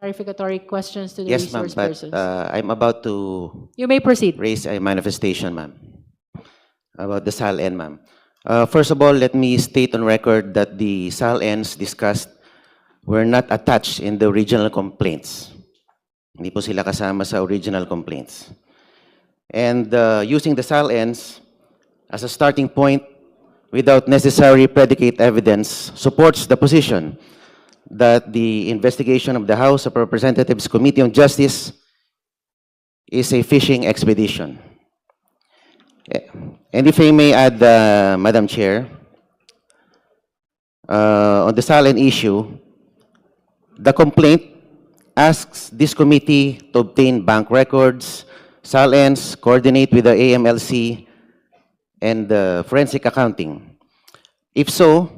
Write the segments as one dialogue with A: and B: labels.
A: clarificatory questions to the
B: Yes, ma'am,
A: resource
B: but
A: persons.
B: I'm about to
A: You may proceed.
B: raise a manifestation, ma'am, about the SALN, ma'am. First of all, let me state on record that the SALNs discussed were not attached in the original complaints. Hindi po sila kasama sa original complaints. And using the SALNs as a starting point without necessary predicate evidence supports the position that the investigation of the House of Representatives Committee on Justice is a fishing expedition. And if I may add, Madam Chair, on the SALN issue, the complaint asks this committee to obtain bank records, SALNs, coordinate with the AMLC, and forensic accounting. If so,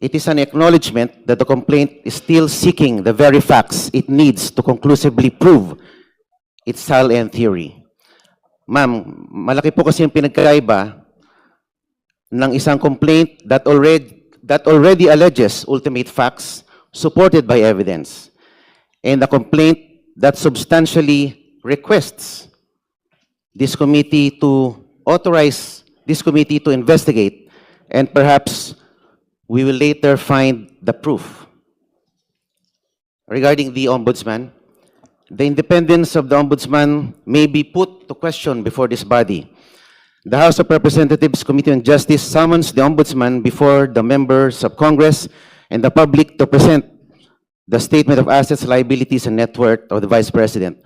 B: it is an acknowledgement that the complaint is still seeking the very facts it needs to conclusively prove its SALN theory. Ma'am, malaki po kasi yung pinagkaiba ng isang complaint that already alleges ultimate facts supported by evidence, and a complaint that substantially requests this committee to authorize this committee to investigate, and perhaps we will later find the proof. Regarding the Ombudsman, the independence of the Ombudsman may be put to question before this body. The House of Representatives Committee on Justice summons the Ombudsman before the members of Congress and the public to present the statement of assets, liabilities, and net worth of the Vice President.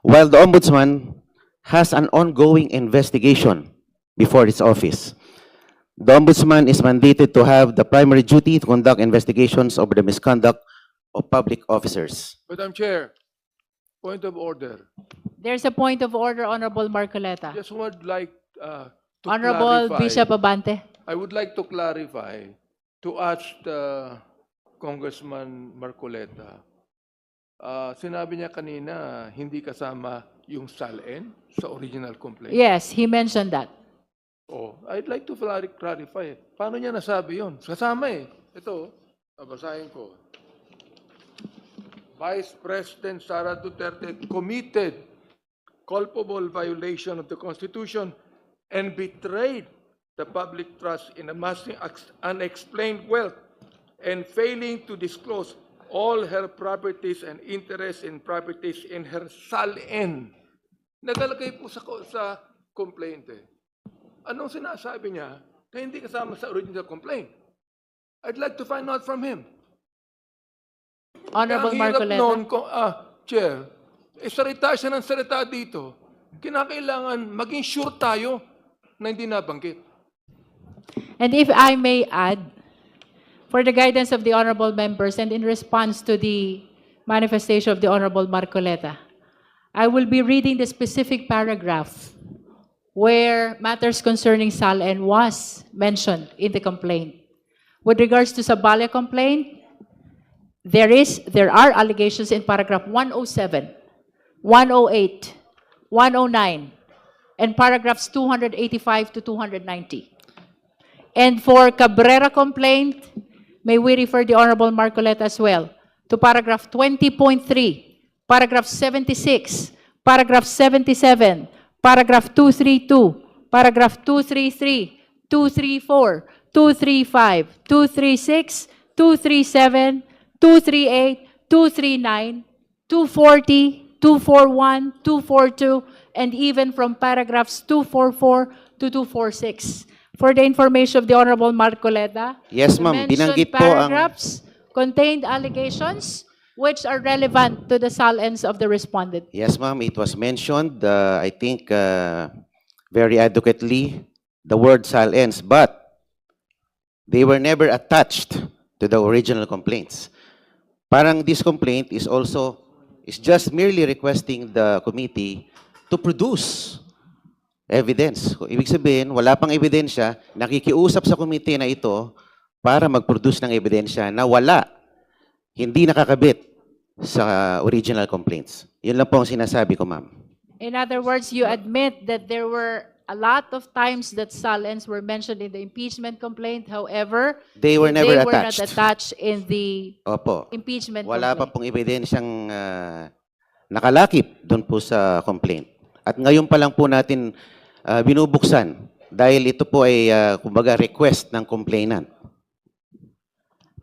B: While the Ombudsman has an ongoing investigation before its office, the Ombudsman is mandated to have the primary duty to conduct investigations over the misconduct of public officers.
C: Madam Chair, point of order.
A: There's a point of order, Honorable Marcoleta.
C: Just would like to
A: Honorable
C: clarify.
A: Bishop Abante.
C: I would like to clarify, to ask Congressman Marcoleta. Sinabi niya kanina, hindi kasama yung SALN sa original complaint.
A: Yes, he mentioned that.
C: Oh, I'd like to clarify. Paano niya nasabi yun? Kasama eh. Ito, babasahin ko. Vice President Sara Duterte committed culpable violation of the Constitution and betrayed the public trust in amassing unexplained wealth and failing to disclose all her properties and interests in properties in her SALN. Nagalagay po sa complaint eh. Anong sinasabi niya na hindi kasama sa original complaint? I'd like to find out from him.
A: Honorable
C: Ang hirap
A: Marcoleta.
C: noon, Chair, salita siya ng salita dito. Kinakailangan maging sure tayo na hindi nabanggit.
A: And if I may add, for the guidance of the honorable members and in response to the manifestation of the Honorable Marcoleta, I will be reading the specific paragraph where matters concerning SALN was mentioned in the complaint. With regards to Sabale complaint, there are allegations in paragraph 107, 108, 109, and paragraphs 285 to 290. And for Cabrera complaint, may we refer the Honorable Marcoleta as well to paragraph 20.3, paragraph 76, paragraph 77, paragraph 232, paragraph 233, 234, 235, 236, 237, 238, 239, 240, 241, 242, and even from paragraphs 244 to 246. For the information of the Honorable Marcoleta,
B: Yes,
A: the
B: ma'am.
A: mentioned
B: Binanggit po ang-
A: paragraphs contained allegations which are relevant to the SALNs of the respondent.
B: Yes, ma'am, it was mentioned, I think, very adequately, the word SALNs, but they were never attached to the original complaints. Parang this complaint is just merely requesting the committee to produce evidence. Ibig sabihin, wala pang ebidensya, nakikiusap sa committee na ito para mag-produce ng ebidensya na wala, hindi nakakabit sa original complaints. Yun lang po ang sinasabi ko, ma'am.
A: In other words, you admit that there were a lot of times that Salens were mentioned in the impeachment complaint. However,
B: They were never
A: not
B: attached.
A: attached in the
B: Opo.
A: impeachment
B: Wala pa
A: complaint.
B: pong ebidensyang nakalakip doon po sa complaint. At ngayon pa lang po natin binubuksan dahil ito po ay kumbaga request ng complainant.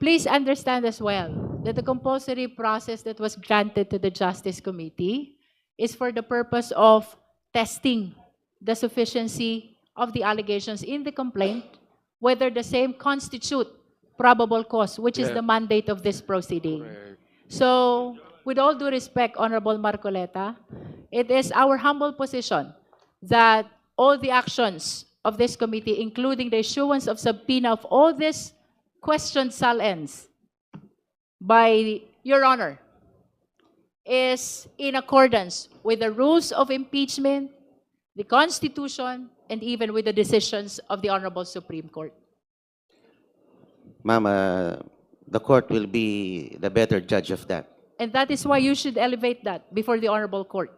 A: Please understand as well that the compulsory process that was granted to the Justice Committee is for the purpose of testing the sufficiency of the allegations in the complaint, whether the same constitute probable cause, which is
C: Yeah.
A: the mandate of this proceeding. So, with all due respect, Honorable Marcoleta, it is our humble position that all the actions of this committee, including the issuance of subpoena of all these questioned Salens by Your Honor, is in accordance with the rules of impeachment, the Constitution, and even with the decisions of the Honorable Supreme Court.
B: Ma'am, the court will be the better judge of that.
A: And that is why you should elevate that before the Honorable Court.